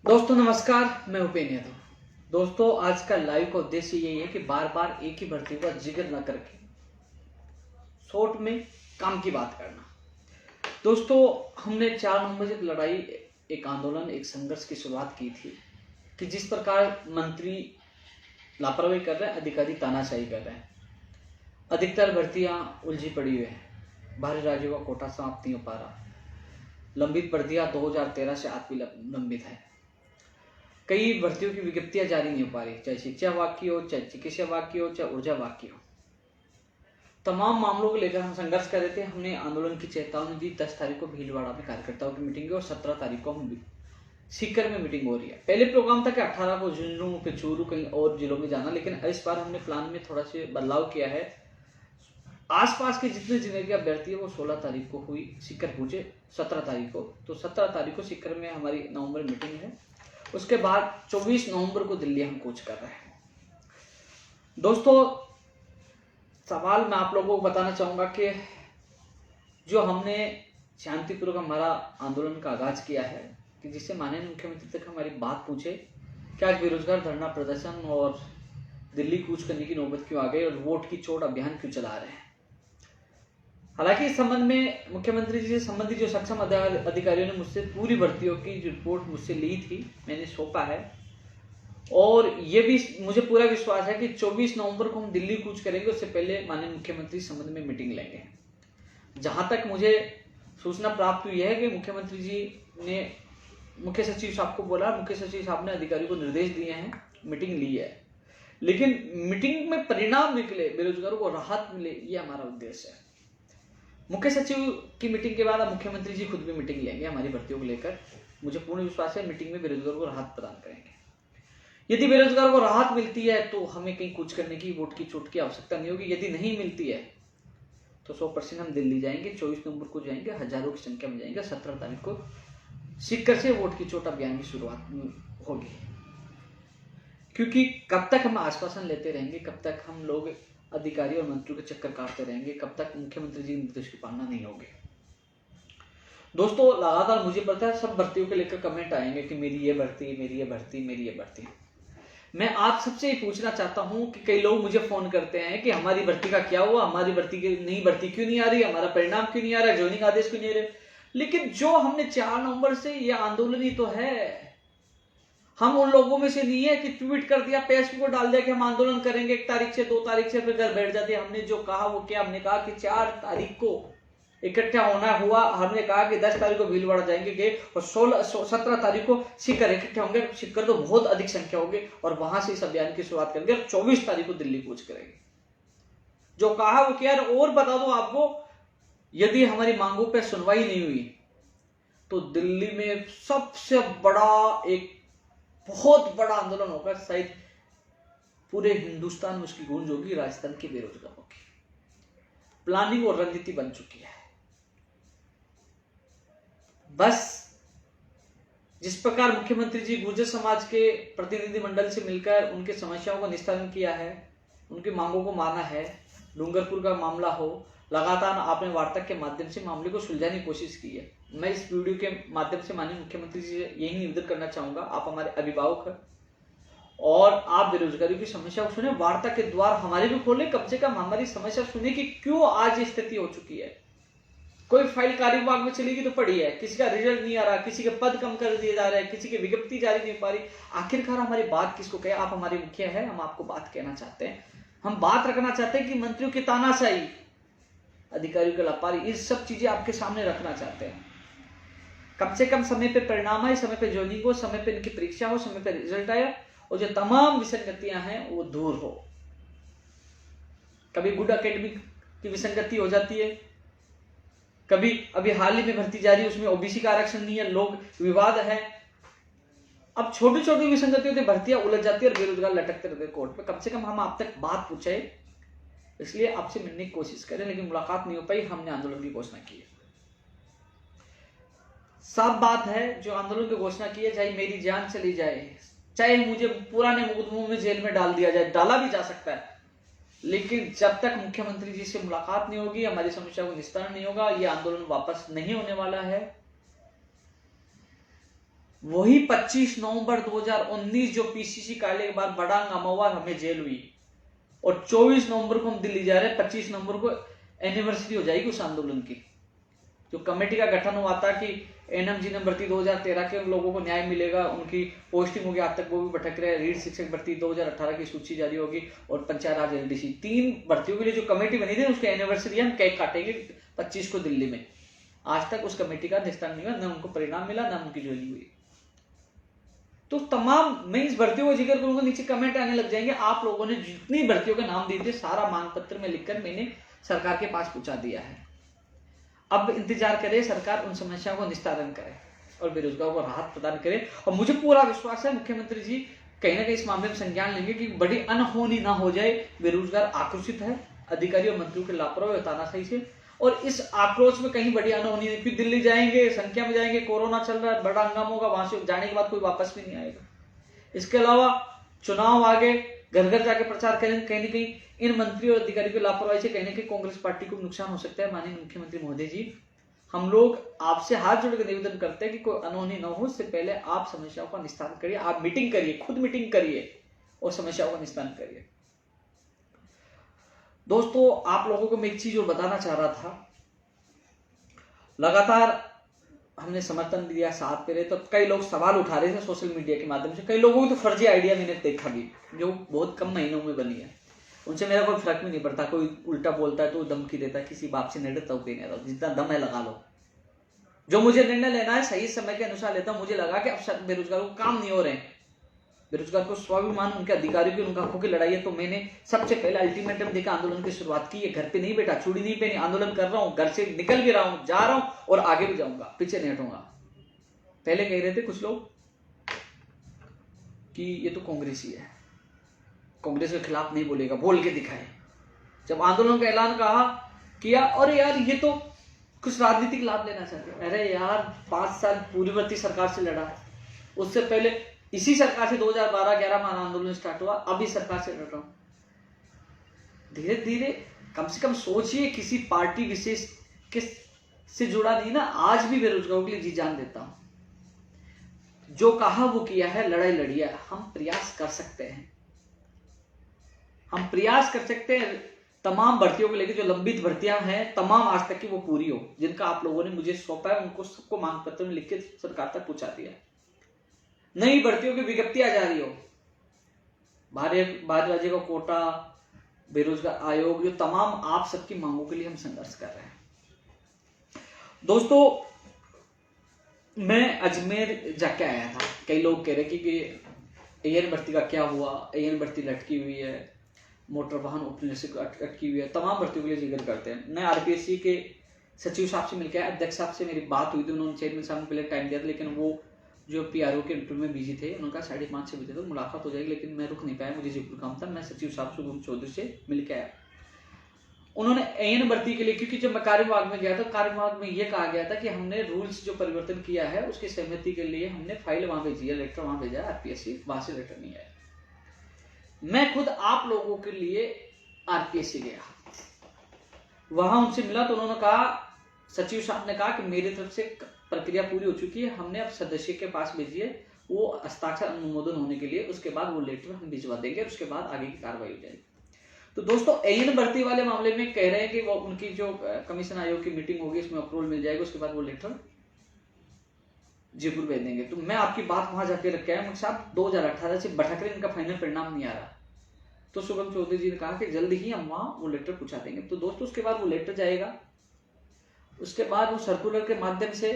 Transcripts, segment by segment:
दोस्तों नमस्कार, मैं उपेंद्र यादव। दोस्तों आज का लाइव का उद्देश्य यही है कि बार बार एक ही भर्ती का जिक्र न करके शॉर्ट में काम की बात करना। दोस्तों हमने 4 नवंबर से लड़ाई, एक आंदोलन, एक संघर्ष की शुरुआत की थी कि जिस प्रकार मंत्री लापरवाही कर रहे हैं, अधिकारी तानाशाही कर रहे हैं, अधिकतर भर्तियां उलझी पड़ी हुई है, बाहरी राज्यों का कोटा समाप्त नहीं हो पा रहा, लंबित भर्तियां 2013 से आज भी लंबित है, कई भर्तियों की विज्ञप्तियां जारी नहीं हो पा रही, चाहे शिक्षा विभाग की हो, चाहे चिकित्सा विभाग की हो, चाहे ऊर्जा विभाग की हो। तमाम मामलों को लेकर हम संघर्ष कर रहे थे। हमने आंदोलन की चेतावनी दी। 10 तारीख को भीलवाड़ा में कार्यकर्ताओं की मीटिंग है और 17 तारीख को हम सीकर में मीटिंग हो रही है। पहले प्रोग्राम था कि 18 को झुंझुनू, फिर चूरू, कहीं और जिलों में जाना, लेकिन इस बार हमने प्लान में थोड़ा सा बदलाव किया है। आसपास के जितने जिले के अभ्यर्थी है वो 16 तारीख को हुई, सीकर पहुंचे 17 तारीख को। तो 17 तारीख को सीकर में हमारी नवंबर मीटिंग है। उसके बाद 24 नवंबर को दिल्ली हम कूच कर रहे हैं। दोस्तों सवाल मैं आप लोगों को बताना चाहूंगा कि जो हमने शांतिपूर्वक हमारा आंदोलन का आगाज किया है, कि जिससे माननीय मुख्यमंत्री तक हमारी बात पूछे कि आज बेरोजगार धरना प्रदर्शन और दिल्ली कूच करने की नौबत क्यों आ गई और वोट की चोट अभियान क्यों चला रहे हैं। हालांकि इस संबंध में मुख्यमंत्री जी से संबंधित जो सक्षम अधिकारियों ने मुझसे पूरी भर्तियों की जो रिपोर्ट मुझसे ली थी, मैंने सौंपा है। और ये भी मुझे पूरा विश्वास है कि 24 नवंबर को हम दिल्ली कूच करेंगे, उससे पहले माननीय मुख्यमंत्री संबंध में मीटिंग लेंगे। जहां तक मुझे सूचना प्राप्त हुई है कि मुख्यमंत्री जी ने मुख्य सचिव साहब को बोला, मुख्य सचिव साहब ने अधिकारियों को निर्देश दिए हैं, मीटिंग ली है, लेकिन मीटिंग में परिणाम निकले, बेरोजगारों को राहत मिले, ये हमारा उद्देश्य है। मुख्य सचिव की मीटिंग के बाद अब मुख्यमंत्री जी खुद भी मीटिंग लेंगे हमारी भर्तियों को लेकर। मुझे पूर्ण विश्वास है मीटिंग में बेरोजगारों को राहत प्रदान करेंगे। यदि बेरोजगारों को राहत मिलती है तो हमें कहीं कुछ करने की, वोट की चोट की आवश्यकता नहीं होगी। यदि नहीं मिलती है तो 100% हम दिल्ली जाएंगे, 24 नवंबर को जाएंगे, हजारों की संख्या में जाएंगे। 17 तारीख को सीकर से वोट की चोट अभियान की शुरुआत होगी। क्योंकि कब तक हम आश्वासन लेते रहेंगे, कब तक हम लोग अधिकारी और मंत्रियों के चक्कर काटते रहेंगे, कब तक मुख्यमंत्री जी निर्देश की पालना नहीं होगी। दोस्तों लगातार मुझे पता है सब भर्तियों के लेकर कमेंट आएंगे कि मेरी ये भर्ती, मेरी ये भर्ती, मेरी ये भर्ती। मैं आप सबसे ही पूछना चाहता हूं कि कई लोग मुझे फोन करते हैं कि हमारी भर्ती का क्या हुआ, हमारी भर्ती की नई भर्ती क्यों नहीं आ रही, हमारा परिणाम क्यों नहीं आ रहा, ज्वाइनिंग आदेश क्यों नहीं आ रहे। लेकिन जो हमने 4 नवंबर से ये आंदोलन ही तो है। हम उन लोगों में से नहीं है कि ट्वीट कर दिया, फेसबुक को डाल दिया कि हम आंदोलन करेंगे 1 तारीख से, 2 तारीख से, फिर घर बैठ जाते। हमने जो कहा वो क्या, हमने कहा कि 4 तारीख को इकट्ठा होना हुआ। हमने कहा कि 10 तारीख को भीलवाड़ा जाएंगे और 17 तारीख को सीकर इकट्ठे होंगे। सीकर तो बहुत अधिक संख्या होगी और वहां से इस अभियान की शुरुआत करेंगे और 24 तारीख को दिल्ली कूच करेंगे। जो कहा वो क्या। और बता दो आपको, यदि हमारी मांगों पर सुनवाई नहीं हुई तो दिल्ली में सबसे बड़ा, एक बहुत बड़ा आंदोलन होगा। शायद पूरे हिंदुस्तान में उसकी गूंज होगी। राजस्थान के बेरोजगारों की प्लानिंग और रणनीति बन चुकी है। बस जिस प्रकार मुख्यमंत्री जी गुर्जर समाज के प्रतिनिधि मंडल से मिलकर उनके समस्याओं का निस्तारण किया है, उनकी मांगों को माना है, डूंगरपुर का मामला हो, लगातार आपने वार्ता के माध्यम से मामले को सुलझाने की कोशिश की है। मैं इस वीडियो के माध्यम से माननीय मुख्यमंत्री जी से यही निवेदन करना चाहूंगा, आप हमारे अभिभावक हैं और आप बेरोजगारी की समस्या को सुने, वार्ता के द्वार हमारे भी खोले, कम से कम हमारी समस्या सुने कि क्यों आज ये स्थिति हो चुकी है। कोई फाइल कार्य विभाग में चलेगी तो पड़ी है, किसी का रिजल्ट नहीं आ रहा, किसी के पद कम कर दिए जा रहे हैं, किसी की विज्ञप्ति जारी नहीं हो पा रही। आखिरकार हमारी बात किसको कहे। आप हमारे मुखिया है, हम आपको बात कहना चाहते हैं, हम बात रखना चाहते हैं कि मंत्रियों की तानाशाही, अधिकारियों की लापरवाही, ये सब चीजें आपके सामने रखना चाहते हैं। कम से कम समय पे परिणाम आए, समय पे ज्वाइनिंग हो, समय पे इनकी परीक्षा हो, समय पे रिजल्ट आया और जो तमाम विसंगतियां हैं वो दूर हो। कभी गुड एकेडमिक की विसंगति हो जाती है, कभी अभी हाल ही में भर्ती जारी, उसमें ओबीसी का आरक्षण नहीं है, लोग विवाद है। अब छोटी छोटी विसंगतियों से भर्तियां उलझ जाती है और बेरोजगार लटकते रहते कोर्ट पे। कम से कम हम आप तक बात पूछे, इसलिए आपसे मिलने की कोशिश करें, लेकिन मुलाकात नहीं हो पाई। हमने आंदोलन की घोषणा की है। साफ बात है, जो आंदोलन की घोषणा की है, चाहे मेरी जान चली जाए, चाहे मुझे पुराने मुकदमों में जेल में डाल दिया जाए, डाला भी जा सकता है, लेकिन जब तक मुख्यमंत्री जी से मुलाकात नहीं होगी, हमारी समस्या को निस्तारण नहीं होगा, ये आंदोलन वापस नहीं होने वाला है। वही 25 नवंबर 2019 जो पीसीसी काले के बाद बड़ा हंगामा हुआ, हमें जेल हुई, और 24 नवंबर को हम दिल्ली जा रहे हैं, 25 नवंबर को एनिवर्सरी हो जाएगी उस आंदोलन की। जो कमेटी का गठन हुआ था कि एनएमजी ने भर्ती 2013 के लोगों को न्याय मिलेगा, उनकी पोस्टिंग होगी, आज तक वो भी भटक रहे हैं। रीढ़ शिक्षक भर्ती 2018 की सूची जारी होगी, और पंचायत राज एलडीसी, 3 भर्तियों के लिए जो कमेटी बनी थी उसकी एनिवर्सरी हम केक काटेंगे 25 को दिल्ली में। आज तक उस कमेटी का निस्तारण नहीं हुआ, न उनको परिणाम मिला, न उनकी ज्वाइनिंग हुई। तो तमाम, मैं इस भर्तियों को जिक्र करूंगा, नीचे कमेंट आने लग जाएंगे। आप लोगों ने जितनी भर्तियों के नाम दिए थे सारा मांग पत्र में लिखकर मैंने सरकार के पास पहुंचा दिया है। अब इंतजार करें, सरकार उन समस्याओं को निस्तारण करे और बेरोजगारों को राहत प्रदान करे। और मुझे पूरा विश्वास है मुख्यमंत्री जी कहीं ना कहीं इस मामले में संज्ञान लेंगे कि बड़ी अनहोनी ना हो जाए। बेरोजगार आक्रोशित है अधिकारी और मंत्रियों के लापरवाही और तानाशाही से, और इस आक्रोश में कहीं बड़ी अनहोनी नहीं, फिर दिल्ली जाएंगे, संख्या में जाएंगे, कोरोना चल रहा है, बड़ा हंगामा होगा, वहां से जाने के बाद कोई वापस भी नहीं आएगा। इसके अलावा चुनाव आगे, घर घर जाके प्रचार करेंगे, कहीं ना कहीं इन मंत्री और अधिकारी की लापरवाही से कहीं ना कहीं कांग्रेस पार्टी को नुकसान हो सकता है। माननीय मुख्यमंत्री महोदय जी, हम लोग आपसे हाथ जोड़कर निवेदन करते हैं कि कोई अनहोनी न हो, इससे पहले आप समस्याओं का निस्तारण करिए। आप मीटिंग करिए, खुद मीटिंग करिए और समस्याओं का निस्तारण करिए। दोस्तों, आप लोगों को मैं एक चीज और बताना चाह रहा था। लगातार हमने समर्थन दिया, साथ पे रहे, तो कई लोग सवाल उठा रहे थे सोशल मीडिया के माध्यम से। कई लोगों की तो फर्जी आइडिया मैंने देखा भी, जो बहुत कम महीनों में बनी है। उनसे मेरा कोई फर्क भी नहीं पड़ता। कोई उल्टा बोलता है तो धमकी देता है, किसी बाप से नहीं डरता हूं, नहीं रहता, जितना दम है लगा लो। जो मुझे निर्णय लेना है सही समय के अनुसार लेता हूं। मुझे लगा कि अब बेरोजगारों को काम नहीं हो रहे हैं, बेरोजगार को स्वाभिमान, उनके अधिकारियों की, उनका हकों की लड़ाई है, तो मैंने सबसे पहले अल्टीमेटम देकर आंदोलन की शुरुआत की है। घर पे नहीं बैठा, चूड़ी नहीं पहनी, आंदोलन कर रहा हूं, घर से निकल भी रहा हूं, जा रहा हूं और आगे भी जाऊंगा, पीछे नहीं हटूंगा। पहले कह रहे थे कुछ लोग कि ये तो कांग्रेसी है, कांग्रेस के खिलाफ नहीं बोलेगा, बोल के दिखाए। जब आंदोलन का ऐलान कहा किया, और यार ये तो कुछ राजनीतिक लाभ लेना चाहते हैं। अरे यार, 5 साल पूर्ववर्ती सरकार से लड़ा, उससे पहले इसी सरकार से 2012-11 में आंदोलन स्टार्ट हुआ, अभी सरकार से लड़ रहा हूं। धीरे धीरे कम से कम सोचिए, किसी पार्टी विशेष के से जुड़ा नहीं ना। आज भी बेरोजगारों के लिए जी जान देता हूं। जो कहा वो किया है, लड़ाई लड़ी है। हम प्रयास कर सकते हैं, हम प्रयास कर सकते हैं तमाम भर्तियों को लेकर, जो लंबित भर्तियां हैं तमाम आज तक की, वो पूरी हो। जिनका आप लोगों ने मुझे सौंपा है उनको सबको मांग पत्र में लिख के सरकार तक पहुंचा दिया। नई भर्तियों की विज्ञप्तियां जारी हो, बाहर राज्य का कोटा, बेरोजगार आयोग, जो तमाम आप सबकी मांगों के लिए हम संघर्ष कर रहे हैं। दोस्तों, मैं अजमेर जाके आया था। कई लोग कह रहे कि एएन भर्ती का क्या हुआ, एएन भर्ती लटकी हुई है, मोटर वाहन उपनिरीक्षक अटकी हुई है, तमाम भर्तियों के लिए जिक्र करते हैं। मैं आरपीएससी के सचिव साहब से मिलकर, अध्यक्ष साहब से मेरी बात हुई थी, उन्होंने चेयरमैन साहब को पहले टाइम दिया था, लेकिन वो जो पीआरओ के इंटरव्यू में बिजी थे, उनका 5:30 से बजे तक मुलाकात हो जाएगी, लेकिन मैं रुक नहीं पाया, मुझे जयपुर काम था। मैं सचिव साहब शुभम चौधरी से मिलकर आया। उन्होंने एएन भर्ती के लिए, क्योंकि जब मैं कार्य विभाग में गया था, कार्य विभाग में यह कहा गया था कि हमने रूल्स जो परिवर्तन किया है उसकी सहमति के लिए हमने फाइल वहां भेजी है, लेटर वहां भेजा है, आरपीएससी वहां से लेटर नहीं आया। मैं खुद आप लोगों के लिए आरपीएससी गया, वहां उनसे मिला, तो उन्होंने कहा, सचिव साहब ने कहा कि मेरी तरफ से प्रक्रिया पूरी हो चुकी है, हमने अब सदस्य के पास भेजी है, वो हस्ताक्षर अनुमोदन होने के लिए, उसके बाद वो लेटर हम भिजवा देंगे, उसके बाद आगे की कार्रवाई हो जाएगी। तो दोस्तों, एएन भर्ती वाले मामले में कह रहे हैं कि वो उनकी जो कमीशन आयोग की मीटिंग होगी उसमें अप्रूवल मिल जाएगा, उसके बाद वो लेटर जयपुर भेज देंगे। तो मैं आपकी बात वहां जाके रख के आया, साहब 2018 से भटक रहे, इनका फाइनल परिणाम नहीं आ रहा। तो शुभम चौधरी जी ने कहा कि जल्द ही हम वहां वो लेटर पहुंचा देंगे। तो दोस्तों, उसके बाद वो लेटर जाएगा, उसके बाद वो सर्कुलर के माध्यम से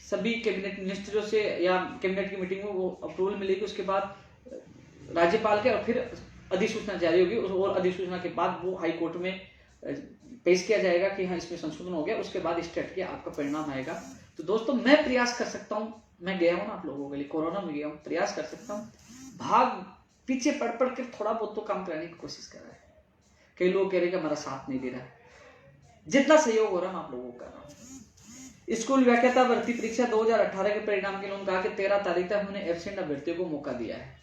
सभी कैबिनेट मिनिस्टरों से या कैबिनेट की मीटिंग में वो अप्रूवल मिलेगी, उसके बाद राज्यपाल के, और फिर अधिसूचना जारी होगी, और अधिसूचना के बाद वो हाई कोर्ट में पेश किया जाएगा कि हाँ इसमें संशोधन हो गया, उसके बाद स्टेट के आपका परिणाम आएगा। तो दोस्तों, मैं प्रयास कर सकता हूँ, मैं गया हूँ ना आप लोगों के लिए, कोरोना में गया हूँ, प्रयास कर सकता हूँ, भाग पीछे पढ़ के थोड़ा बहुत तो काम कराने की कोशिश कर रहा है। कई लोग कह रहे हैं कि हमारा साथ नहीं दे रहा है, जितना सहयोग हो रहा है मैं आप लोगों को कर रहा हूँ। स्कूल व्याख्याता भर्ती परीक्षा 2018 के परिणाम के लिए उन्होंने कहा कि 13 तारीख तक हमने एब्सेंट अभ्यर्थियों को मौका दिया है,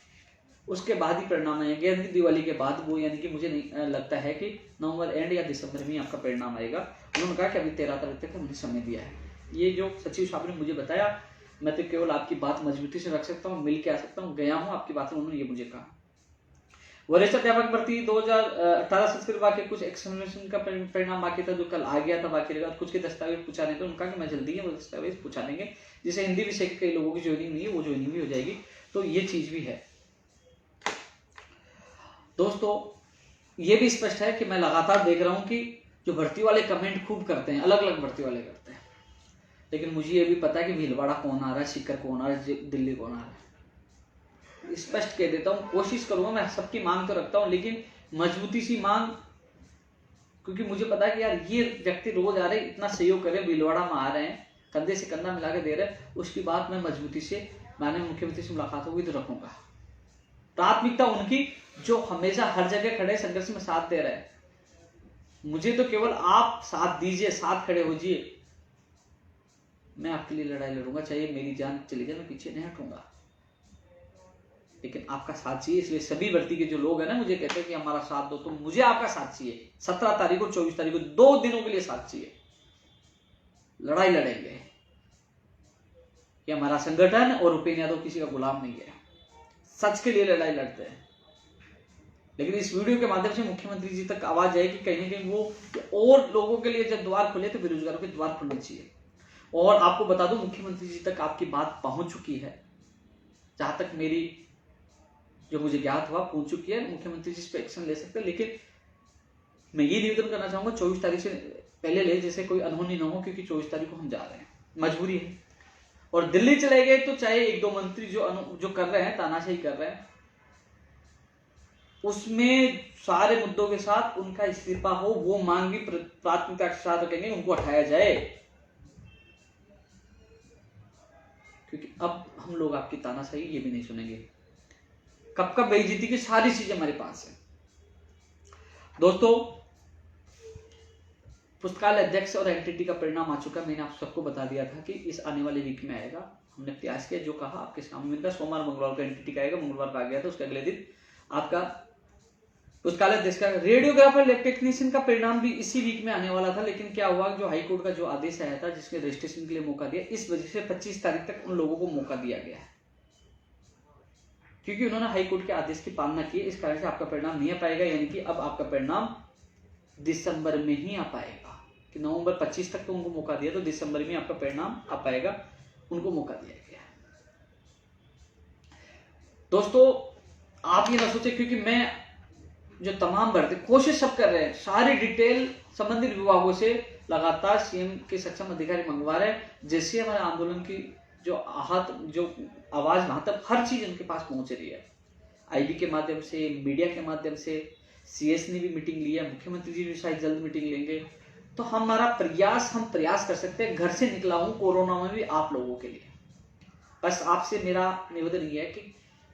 उसके बाद ही परिणाम आएंगे, यानी दिवाली के बाद वो, यानी कि मुझे नहीं लगता है कि नवंबर एंड या दिसंबर में आपका परिणाम आएगा। उन्होंने कहा कि अभी 13 तारीख तक हमने समय दिया है। ये जो सचिव साहब ने मुझे बताया, मैं तो केवल आपकी बात मजबूती से रख सकता हूँ, मिल के आ सकता हूँ, गया हूँ आपकी बात में, उन्होंने ये मुझे कहा। वरिष्ठ अध्यापक भर्ती 2018 संस्कृत वाक्य कुछ एक्सप्लेनेशन का परिणाम बाकी था, जो कल आ गया था, बाकी रहेगा। कुछ के दस्तावेज पूछा नहीं, तो उनका कि मैं जल्दी है वो दस्तावेज पूछा देंगे, जिसे हिंदी विषय के कई लोगों की ज्वाइनिंग नहीं है, वो ज्वाइनिंग भी हो जाएगी। तो ये चीज भी है दोस्तों। ये भी स्पष्ट है कि मैं लगातार देख रहा हूं कि जो भर्ती वाले कमेंट खूब करते हैं, अलग अलग भर्ती वाले करते हैं, लेकिन मुझे ये भी पता है कि भीलवाड़ा कौन आ रहा है, सीकर कौन आ रहा है, दिल्ली कौन आ रहा है। स्पष्ट कह देता हूं, कोशिश करूंगा, मैं सबकी मांग तो रखता हूं, लेकिन मजबूती सी मांग, क्योंकि मुझे पता है कि यार ये व्यक्ति रोज आ रहे, इतना सहयोग कर रहे, भीलवाड़ा में आ रहे हैं, कंधे से कंधा मिला के दे रहे हैं, उसकी बात मैं मजबूती से, मैंने मुख्यमंत्री से मुलाकात होगी तो रखूंगा। प्राथमिकता उनकी जो हमेशा हर जगह खड़े संघर्ष में साथ दे रहे हैं। मुझे तो केवल आप साथ दीजिए, साथ खड़े हो जाइए, मैं आपके लिए लड़ाई लड़ूंगा, चाहे मेरी जान चली जाए, मैं पीछे नहीं हटूंगा, लेकिन आपका साथ चाहिए। इसलिए सभी भर्ती के जो लोग हैं ना, मुझे कहते हैं कि हमारा साथ दो, तो मुझे आपका साथ चाहिए। 17 तारीख को 24 तारीख को 2 दिनों के लिए साथ चाहिए, लड़ाई लड़ेंगे। ये हमारा संगठन और उपेंद्र यादव किसी का गुलाम नहीं है, सच के लिए लड़ाई लड़ते हैं। लेकिन इस वीडियो के माध्यम से मुख्यमंत्री जी तक आवाज जाए कि कहीं ना कहीं वो और लोगों के लिए जब द्वार खुले तो बेरोजगारों के द्वार खुलने चाहिए। और आपको बता दूं, मुख्यमंत्री जी तक आपकी बात पहुंच चुकी है, जहां तक मेरी जो मुझे ज्ञात हुआ पहुंच चुकी है। मुख्यमंत्री जी इस पर एक्शन ले सकते हैं, लेकिन मैं ये निवेदन करना चाहूंगा 24 तारीख से पहले ले, जैसे कोई अनहोनी ना हो, क्योंकि 24 तारीख को हम जा रहे हैं, मजबूरी है। और दिल्ली चले गए तो चाहे 1-2 मंत्री जो कर रहे हैं, तानाशाही कर रहे हैं, उसमें सारे मुद्दों के साथ उनका इस्तीफा हो, वो मांग भी प्राथमिकता के साथ रखेंगे, उनको हटाया जाए। क्योंकि अब हम लोग आपकी तानाशाही ये भी नहीं सुनेंगे। कब कब बेइज्जती की सारी चीजें हमारे पास है। दोस्तों, पुस्तकालय अध्यक्ष और एनटीटी का परिणाम आ चुका। मैंने आप सबको बता दिया था कि इस आने वाले वीक में आएगा। हमने प्रयास किया, जो कहा आपके सामने मिलता, सोमवार मंगलवार को एनटीटी का आएगा। मंगलवार का आ गया था, उसके अगले दिन आपका पुस्तकालय अध्यक्ष का, रेडियोग्राफर लैब टेक्नीशियन का परिणाम भी इसी वीक में आने वाला था। लेकिन क्या हुआ, जो हाईकोर्ट का जो आदेश आया था, जिसने रजिस्ट्रेशन के लिए मौका दिया, इस वजह से 25 तारीख तक उन लोगों को मौका दिया गया है, क्योंकि उन्होंने हाईकोर्ट के आदेश की पालना की। इस कारण से आपका परिणाम नहीं आ पाएगा, यानी कि अब आपका परिणाम दिसंबर में ही आ पाएगा। कि नवंबर 25 तक तो उनको मौका दिया, तो दिसंबर में आपका परिणाम आ पाएगा, उनको मौका दिया गया। दोस्तों, आप ये ना सोचे, क्योंकि मैं जो तमाम भर्ती कोशिश सब कर रहे हैं, सारी डिटेल संबंधित विभागों से लगातार सीएम के सक्षम अधिकारी मंगवा रहे हैं, जैसे हमारे आंदोलन की जो आहत, जो आवाज वहां तक हर चीज उनके पास पहुंच रही है। आईबी के माध्यम से, मीडिया के माध्यम से, सीएस ने भी मीटिंग ली है, मुख्यमंत्री जी भी शायद जल्द मीटिंग लेंगे। तो हमारा प्रयास, हम प्रयास कर सकते हैं। घर से निकला हूं कोरोना में भी आप लोगों के लिए। बस आपसे मेरा निवेदन यह है कि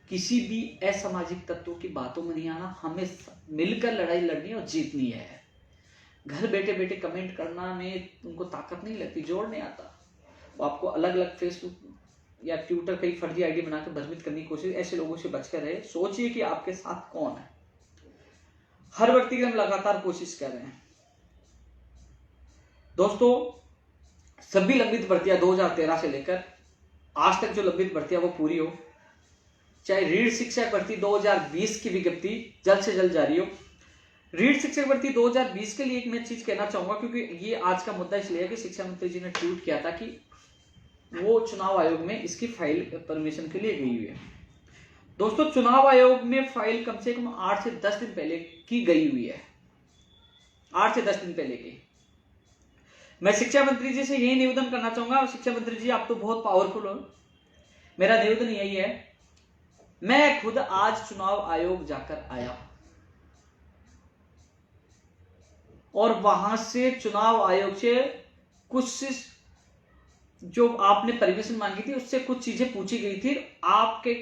किसी भी असामाजिक तत्वों की बातों में नहीं आना, हमें मिलकर लड़ाई लड़नी और जीतनी है। घर बैठे बैठे कमेंट करना में उनको ताकत नहीं लगती, जोर नहीं आता। वो आपको अलग अलग फेसबुक या ट्विटर कई फर्जी आईडी बनाकर भ्रमित करने की कोशिश, ऐसे लोगों से बचकर रहे। सोचिए कि आपके साथ कौन है। हर व्यक्ति की हम लगातार कोशिश कर रहे हैं। दोस्तों, सभी लंबित भर्तियां 2013 से लेकर आज तक जो लंबित भर्तियां वो पूरी हो। चाहे रीढ़ शिक्षक भर्ती 2020 की विज्ञप्ति जल्द से जल्द जारी हो। रीढ़ शिक्षक भर्ती 2020 के लिए एक मैं चीज कहना चाहूंगा, क्योंकि ये आज का मुद्दा इसलिए है कि शिक्षा मंत्री जी ने ट्वीट किया था कि वो चुनाव आयोग में इसकी फाइल परमिशन के लिए गई हुई है। दोस्तों, चुनाव आयोग में फाइल कम से कम 8 से 10 दिन पहले की गई हुई है। 8 से 10 दिन पहले की। मैं शिक्षा मंत्री जी से यही निवेदन करना चाहूंगा। शिक्षा मंत्री जी, आप तो बहुत पावरफुल हो। मेरा निवेदन यही है, मैं खुद आज चुनाव आयोग जाकर आया और वहां से चुनाव आयोग से कुछ जो आपने परमिशन मांगी थी उससे कुछ चीजें पूछी गई थी, आपके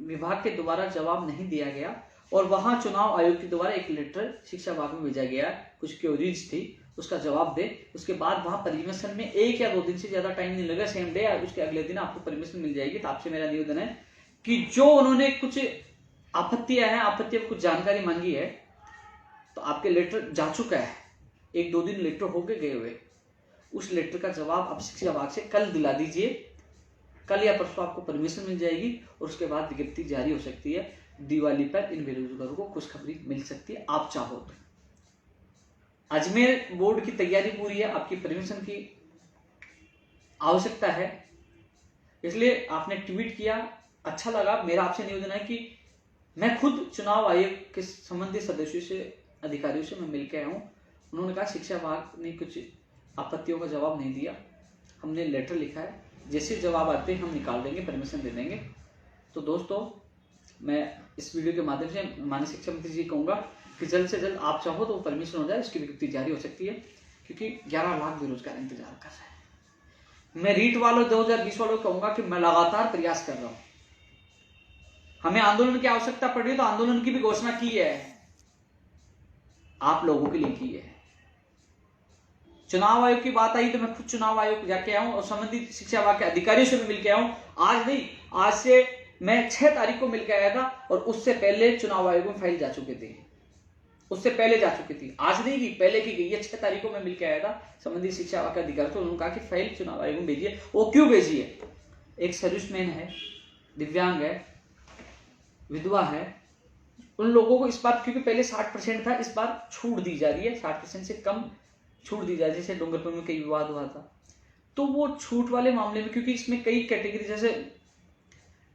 विभाग के द्वारा जवाब नहीं दिया गया। और वहां चुनाव आयोग के द्वारा एक लेटर शिक्षा विभाग में भेजा गया, कुछ क्वेरीज थी, उसका जवाब दे। उसके बाद वहां परमिशन में 1 या 2 दिन से ज्यादा टाइम नहीं लगा, सेम डे या उसके अगले दिन आपको परमिशन मिल जाएगी। तो आपसे मेरा निवेदन है कि जो उन्होंने कुछ आपत्तियां हैं, आपत्तियों कुछ जानकारी मांगी है, तो आपके लेटर जा चुका है, 1-2 दिन लेटर होके गए हुए। उस लेटर का जवाब आप शिक्षा विभाग से कल दिला दीजिए। कल या परसों आपको परमिशन मिल जाएगी और उसके बाद विज्ञप्ति जारी हो सकती है। दिवाली पर इन बेरोजगारों को खुशखबरी मिल सकती है, आप चाहो तो। अजमेर बोर्ड की तैयारी पूरी है, आपकी परमिशन की आवश्यकता है, इसलिए आपने ट्वीट किया, अच्छा लगा। मेरा आपसे निवेदन है कि मैं खुद चुनाव आयोग के संबंधित सदस्यों से, अधिकारियों से मैं मिलकर आया हूँ। उन्होंने कहा शिक्षा विभाग ने कुछ आपत्तियों का जवाब नहीं दिया, हमने लेटर लिखा है, जैसे जवाब आते हैं हम निकाल देंगे, परमिशन दे देंगे। तो दोस्तों, मैं इस वीडियो के माध्यम से माननीय शिक्षा मंत्री जी कहूँगा कि जल्द से जल्द आप चाहो तो परमिशन हो जाए, इसकी विज्ञप्ति जारी हो सकती है, क्योंकि 11 लाख बेरोजगार इंतजार कर रहे हैं। मैं रीट वालों 2020 वालों को कहूँगा कि मैं लगातार प्रयास कर रहा हूँ। हमें आंदोलन की आवश्यकता पड़ रही है तो आंदोलन की भी घोषणा की है, आप लोगों के लिए की है। चुनाव आयोग की बात आई तो मैं खुद चुनाव आयोग जाके आया हूं और संबंधित शिक्षा विभाग के अधिकारियों से भी मिलकर आया हूं। आज नहीं, आज से मैं 6 तारीख को मिलकर आया था और उससे पहले चुनाव आयोग में फाइल जा चुके थे, उससे पहले जा चुकी थी, आज नहीं की, पहले की गई है। 6 तारीख को मैं मिलकर आया था संबंधित शिक्षा विभाग के अधिकारी, तो उन्होंने कहा कि फाइल चुनाव आयोग में भेजिए। वो क्यों भेजी है? एक सर्विसमैन है, दिव्यांग है, विधवा है, उन लोगों को इस बार, क्योंकि पहले 60% था, इस बार छूट दी जा रही है, 60% से कम छूट दी जा रही है। जैसे डूंगरपुर में कई विवाद हुआ था, तो वो छूट वाले मामले में, क्योंकि इसमें कई कैटेगरी, जैसे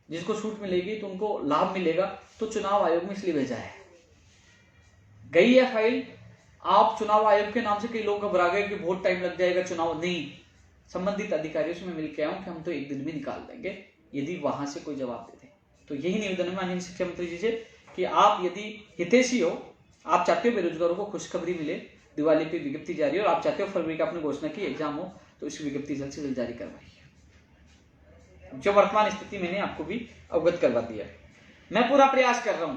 जिसको छूट मिलेगी तो उनको लाभ मिलेगा, तो चुनाव आयोग में इसलिए भेजा है। गई है फाइल, आप चुनाव आयोग के नाम से कई लोग घबरा गए कि बहुत टाइम लग जाएगा चुनाव, नहीं, संबंधित अधिकारियों से मैं मिलकर आया हूं कि हम तो 1 दिन में निकाल देंगे, यदि वहां से कोई जवाब देते। तो यही निवेदन है माननीय शिक्षा मंत्री जी से कि आप यदि हितैषी हो, आप चाहते हो बेरोजगारों को खुशखबरी मिले, दिवाली पे विज्ञप्ति जारी हो, और आप चाहते हो फरवरी का आपने घोषणा की एग्जाम हो, तो इस विज्ञप्ति जल्द से जल्द जारी करवाइए। जो वर्तमान स्थिति मैंने आपको भी अवगत करवा दिया है। मैं पूरा प्रयास कर रहा हूं,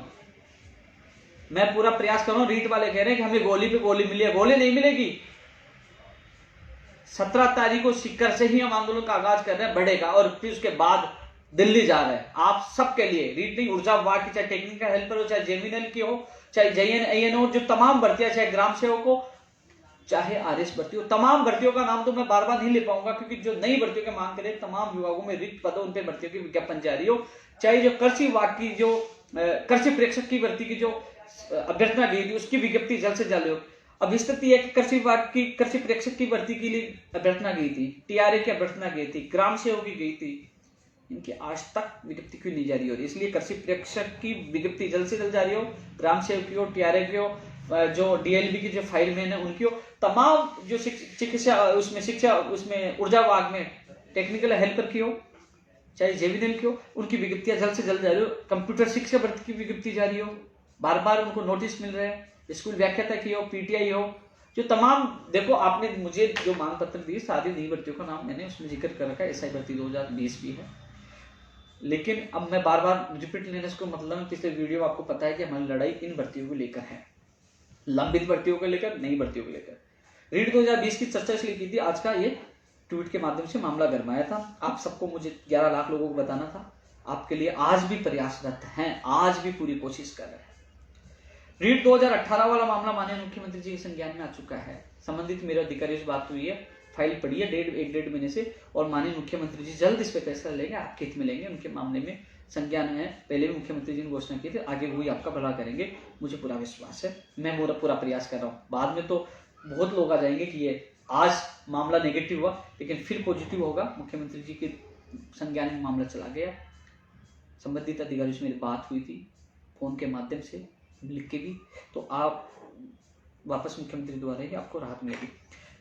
रीट वाले कह रहे हैं कि हमें गोली पे गोली मिली है, गोली नहीं मिलेगी। 17 तारीख को सीकर से ही हम आंदोलन का आगाज कर रहे हैं, बढ़ेगा, और फिर उसके बाद दिल्ली जा रहे हैं। आप सबके लिए, रीट नहीं, ऊर्जा विभाग की, चाहे टेक्निकल हेल्पर हो, चाहे जेमिनल की हो, चाहे JNIN हो, जो तमाम भर्तियां, चाहे ग्राम सेवक हो, चाहे RS भर्ती हो, तमाम भर्तियों का नाम तो मैं बार बार नहीं ले पाऊंगा, क्योंकि जो नई भर्तियों की मांग करें, तमाम विभागों में रिक्त पदों, उन पे भर्तियों की विज्ञापन जारी हो, चाहे जो कृषि विभाग की, जो कृषि प्रेक्षक की भर्ती की जो अभ्यर्थना गई थी, उसकी विज्ञप्ति जल्द से जल्द हो। अब स्थिति है कि कृषि विभाग की कृषि प्रेक्षक की भर्ती के लिए अभ्यर्थना गई थी, TRA की अभ्यर्थना गई थी, ग्राम सेवक की गई थी, इनकी आज तक विज्ञप्ति क्यों नहीं जारी हो रही? इसलिए कृषि प्रेक्षक की विज्ञप्ति जल्द से जल्द जारी हो, ग्राम सेवक की हो, TRA की हो, जो DLB की जो फाइल मैन है उनकी हो, तमाम जो चिकित्सा उसमें ऊर्जा विभाग में टेक्निकल हेल्पर की हो, चाहे JVNL की हो, उनकी विज्ञप्तियां जल्द से जल्द जारी हो। कंप्यूटर शिक्षा भर्ती की विज्ञप्ति जारी हो, बार बार उनको नोटिस मिल रहे हैं। स्कूल व्याख्याता की हो, PTI हो, जो तमाम, देखो आपने मुझे जो मांग पत्र दी, सारी नई भर्तियों का नाम मैंने उसमें जिक्र कर रखा है, SI भर्ती 2020 भी है, लेकिन अब मैं बार बार रिपीट लेने इसको मतलब, पिछले वीडियो आपको पता है कि हमारी लड़ाई इन भर्तियों को लेकर है, लंबित भर्तियों को लेकर, नई भर्तियों को लेकर। रीट 2020 की चर्चा इसलिए की थी, आज का ये ट्वीट के माध्यम से मामला गरमाया था। आप सबको, मुझे 11 लाख लोगों को बताना था, आपके लिए आज भी प्रयासरत हैं, आज भी पूरी कोशिश कर रहे हैं। रीट 2018 वाला मामला माननीय मुख्यमंत्री जी के संज्ञान में आ चुका है, संबंधित मेरे अधिकारियों से बात हुई है, फाइल पड़ी है 1.5 महीने से, और माननीय मुख्यमंत्री जी जल्द इस पर फैसला लेंगे, आपके हित में लेंगे, उनके मामले में संज्ञान है। पहले भी मुख्यमंत्री जी ने घोषणा की थी, आगे हुई आपका भला करेंगे, मुझे पूरा विश्वास है। मैं पूरा प्रयास कर रहा हूँ। बाद में तो बहुत लोग आ जाएंगे कि ये आज मामला नेगेटिव हुआ, लेकिन फिर पॉजिटिव होगा, मुख्यमंत्री जी के संज्ञान में मामला चला गया। संबंधित अधिकारियों से मेरी बात हुई थी फोन के माध्यम से, लिख के भी, तो आप वापस मुख्यमंत्री द्वारा ही आपको राहत मिलेगी।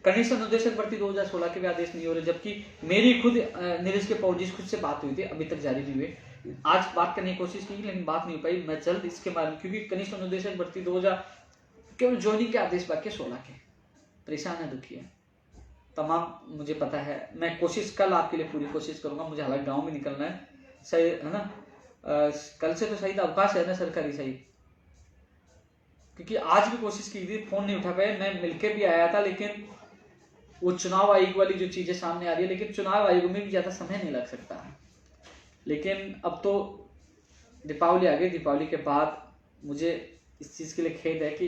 कनिष्ठ अनुदेशक भर्ती 2016 के भी आदेश नहीं हो रहे, जबकि मेरी खुद नीरज के पौजी खुद से बात हुई थी, अभी तक जारी नहीं हुए। आज बात करने की कोशिश की लेकिन बात नहीं हो पाई। मैं जल्द इसके बारे में, क्योंकि कनिष्ठ अनुदेशक भर्ती 2000 केवल ज्वाइनिंग के आदेश बाकी 16 के, परेशान है, दुखी है तमाम, मुझे पता है। मैं कोशिश कल आपके लिए पूरी कोशिश करूंगा, मुझे हालांकि गाँव में निकलना है, सही है ना, कल से तो शायद अवकाश है ना सरकारी, सही, क्योंकि आज भी कोशिश की थी, फोन नहीं उठा पाए, मैं मिलके भी आया था, लेकिन वो चुनाव आयोग वाली जो चीजें सामने आ रही है, लेकिन चुनाव आयोग में भी ज्यादा समय नहीं लग सकता। लेकिन अब तो दीपावली आ गई, दीपावली के बाद मुझे इस चीज के लिए खेद है कि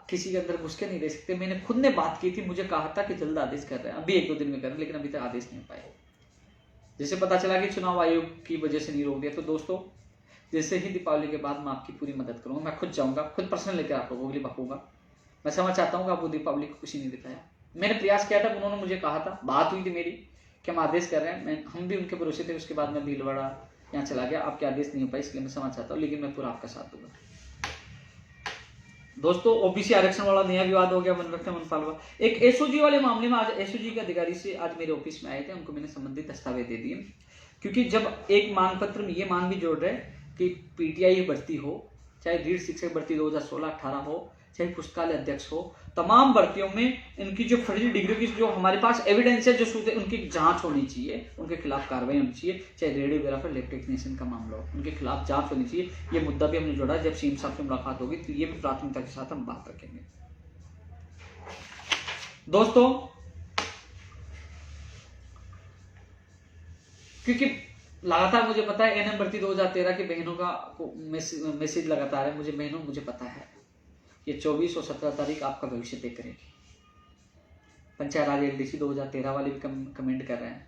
किसी के अंदर घुस के नहीं रह सकते। मैंने खुद ने बात की थी, मुझे कहा था कि जल्द आदेश कर रहे हैं, अभी 1-2 दिन में कर रहे हैं, लेकिन अभी तक आदेश नहीं पाए। जैसे पता चला कि चुनाव आयोग की वजह से नहीं रोक दिया, तो दोस्तों जैसे ही दीपावली के बाद मैं आपकी पूरी मदद करूंगा, मैं खुद जाऊंगा, खुद पर्सनल लेकर आप लोगों के लिए भगूंगा। मैं समझ चाहता हूँ कि आपको दीपावली को खुशी नहीं दिखाया। मैंने प्रयास किया था, उन्होंने मुझे कहा था, बात हुई थी मेरी कि हम आदेश कर रहे हैं, हम भी उनके भरोसे थे। उसके बाद मैं भीलवाड़ा यहाँ चला गया, आपके आदेश नहीं हो पाए, इसलिए मैं समझ चाहता हूँ, लेकिन मैं पूरा आपका साथ दूंगा। दोस्तों ओबीसी आरक्षण वाला नया विवाद हो गया वन मनपाल। एक एसओजी वाले मामले में आज एसओजी के अधिकारी से आज मेरे ऑफिस में आए थे, उनको मैंने संबंधित दस्तावेज दे दिए, क्योंकि जब एक मांग पत्र में ये मांग भी जोड़ रहे कि पीटीआई भर्ती हो, चाहे रीढ़ शिक्षक भर्ती 2016-18 हो, चाहे पुस्तकालय अध्यक्ष हो, तमाम भर्तियों में इनकी जो फर्जी डिग्री की जो हमारे पास एविडेंस है, जो सूत्र, उनकी जांच होनी चाहिए, उनके खिलाफ कार्रवाई होनी चाहिए। चाहे रेडियोग्राफर, लैब टेक्नीशियन का मामला हो, उनके खिलाफ जांच होनी चाहिए। ये मुद्दा भी हमने जोड़ा। जब सीएम साहब से मुलाकात होगी तो ये भी प्राथमिकता के साथ हम बात रखेंगे। दोस्तों क्योंकि लगातार मुझे पता है एनएम भर्ती 2013 की बहनों का मैसेज लगातार है, मुझे बहनों मुझे पता है ये 24 और 17 तारीख आपका भविष्य तय करेगी। पंचायत राज एलडीसी 2013 वाले भी कमेंट कर रहे हैं।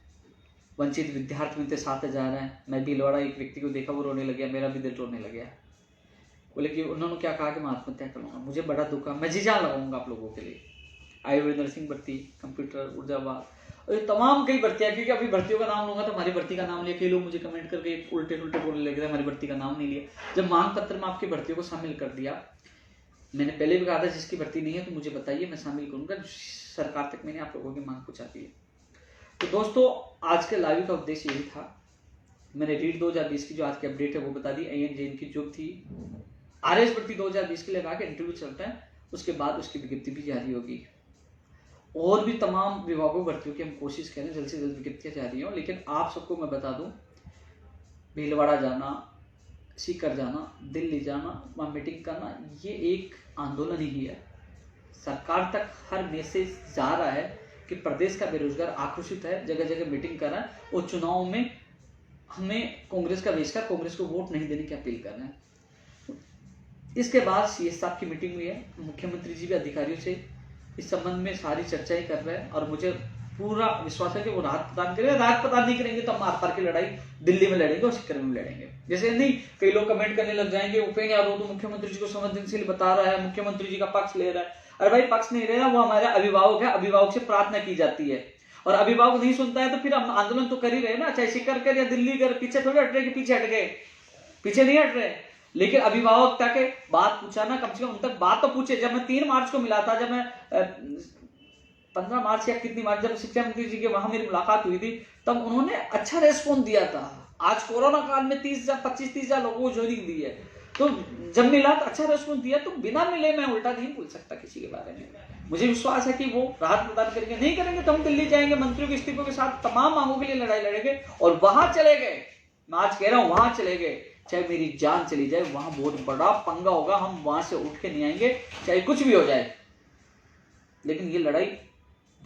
वंचित विद्यार्थी मिलते 7,000 हैं। मैं भीलवाड़ा एक व्यक्ति को देखा, वो रोने लग गया, मेरा भी दिल रोने लग गया। बोले कि उन्होंने क्या कहा कि मैं आत्महत्या करूंगा। मुझे बड़ा दुख है, मैं जी जान लगाऊंगा आप लोगों के लिए। आयुर्वेद नर्सिंग भर्ती, कंप्यूटर, ऊर्जा विभाग, और तमाम कई भर्तियां, क्योंकि अभी भर्तियों का नाम लूंगा तो हमारी भर्ती का नाम लिया, कई लोग मुझे कमेंट करके उल्टे बोलने लगे थे, हमारी भर्ती का नाम नहीं लिया। जब मांग पत्र में आपकी भर्तियों को शामिल कर दिया, मैंने पहले भी कहा था जिसकी भर्ती नहीं है तो मुझे बताइए, मैं शामिल करूंगा। सरकार तक मैंने आप लोगों की मांग पहुंचा दी है। तो दोस्तों आज के लाइव का उद्देश्य यही था। मैंने रीट 2020 की जो आज की अपडेट है वो बता दी। ANJN की जो थी RS भर्ती 2020 के लिए लगा के इंटरव्यू चलता है, उसके बाद उसकी विज्ञप्ति भी जारी होगी। और भी तमाम विभागों भर्तियों की हम कोशिश करें जल्द से जल्द विज्ञप्तियां जारी हो। लेकिन आप सबको मैं बता दूं, भीलवाड़ा जाना, सीकर जाना, दिल्ली जाना, वहाँ मीटिंग करना, ये एक आंदोलन ही है। सरकार तक हर मैसेज जा रहा है कि प्रदेश का बेरोजगार आक्रोशित है, जगह जगह मीटिंग कर रहा है और चुनाव में हमें कांग्रेस का बहिष्कार, कांग्रेस को वोट नहीं देने की अपील कर रहे हैं। इसके बाद CS साहब की मीटिंग हुई है, मुख्यमंत्री जी भी अधिकारियों से इस संबंध में सारी चर्चाएं कर रहे हैं और मुझे पूरा विश्वास है कि वो राहत प्रदान करेंगे। राहत प्रदान नहीं करेंगे तो हम आर पार की लड़ाई दिल्ली में लड़ेंगे और सीकर में लड़ेंगे। जैसे नहीं कई लोग कमेंट करने लग जाएंगे, उपेंद्र यादव तो मुख्यमंत्री जी को संवेदनशील बता रहा है, मुख्यमंत्री जी का पक्ष ले रहा है। अरे भाई पक्ष नहीं ले रहा, वो हमारे अभिभावक है, अभिभावक से प्रार्थना की जाती है और अभिभावक नहीं सुनता है तो फिर हम आंदोलन तो कर ही रहे ना, चाहे सीकर कर या दिल्ली कर, पीछे थोड़ी हट रहे कि पीछे हट गए, पीछे नहीं हट रहे। लेकिन अभिभावक तक बात पूछा ना, कम से कम उन तक बात तो पूछे। जब मैं 3 मार्च को मिला था, जब मैं 15 मार्च या कितनी मार्च, जब शिक्षा मंत्री जी के वहां मेरी मुलाकात हुई थी, तब उन्होंने अच्छा रेस्पॉन्स दिया था। आज कोरोना काल में 25-30,000 लोगों को ज्वाइनिंग दी है, तो जब मिला तो अच्छा रेस्पॉन्स दिया। तो बिना मिले मैं उल्टा नहीं बोल सकता किसी के बारे में। मुझे विश्वास है कि वो राहत प्रदान करेंगे। नहीं करेंगे तो हम दिल्ली जाएंगे, मंत्रियों के इस्तीफों के साथ तमाम मांगों के लिए लड़ाई लड़ेंगे और वहां चले गए, मैं आज कह रहा हूं वहां चले गए, चाहे मेरी जान चली जाए, वहां बहुत बड़ा पंगा होगा, हम वहां से उठ के नहीं आएंगे, चाहे कुछ भी हो जाए। लेकिन ये लड़ाई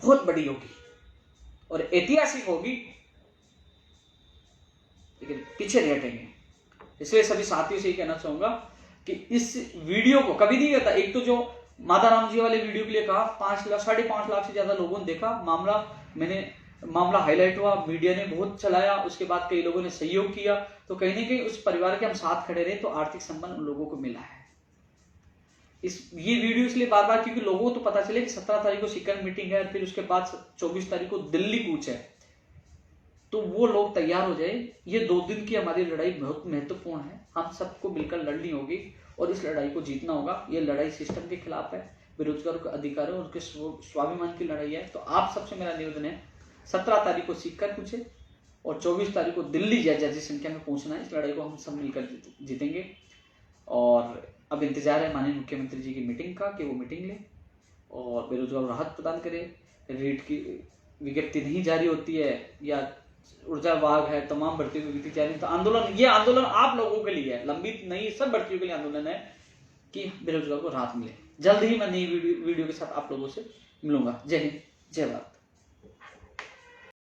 बहुत बड़ी होगी और ऐतिहासिक होगी, लेकिन पीछे नहीं हटेंगे। इसलिए सभी साथियों से ही कहना चाहूंगा कि इस वीडियो को कभी नहीं कहता। एक तो जो माता राम जी वाले वीडियो के लिए कहा 5 लाख से ज्यादा लोगों ने देखा, मामला हाईलाइट हुआ, मीडिया ने बहुत चलाया, उसके बाद कई लोगों ने सहयोग किया, तो कहीं ना कहीं उस परिवार के हम साथ खड़े रहे, तो आर्थिक संबंध उन लोगों को मिला है। ये वीडियो इसलिए बार बार क्योंकि लोगों को तो पता चले कि 17 तारीख को सीकर मीटिंग है, फिर उसके बाद 24 तारीख को दिल्ली कूच है, तो वो लोग तैयार हो जाए। ये 2 दिन की हमारी लड़ाई बहुत महत्वपूर्ण है, हम सबको मिलकर लड़नी होगी और इस लड़ाई को जीतना होगा। ये लड़ाई सिस्टम के खिलाफ है, बेरोजगारों के अधिकारों और उनके स्वाभिमान की लड़ाई है। तो आप सबसे मेरा निवेदन है 17 तारीख को सीकर पूछे और 24 तारीख को दिल्ली ज्यादा संख्या में पहुंचना है। इस लड़ाई को हम सब मिलकर जीतेंगे और अब इंतजार है माननीय मुख्यमंत्री जी की मीटिंग का कि वो मीटिंग ले और बेरोजगार राहत प्रदान करे। रीट की विज्ञप्ति नहीं जारी होती है या ऊर्जा विभाग है, तमाम भर्तियों की विज्ञप्ति जारी, तो ये आंदोलन आप लोगों के लिए है, लंबित नहीं, सब भर्तियों के लिए आंदोलन है कि बेरोजगार को राहत मिले। जल्द ही मैं नई वीडियो के साथ आप लोगों से मिलूंगा। जय हिंद, जय भारत।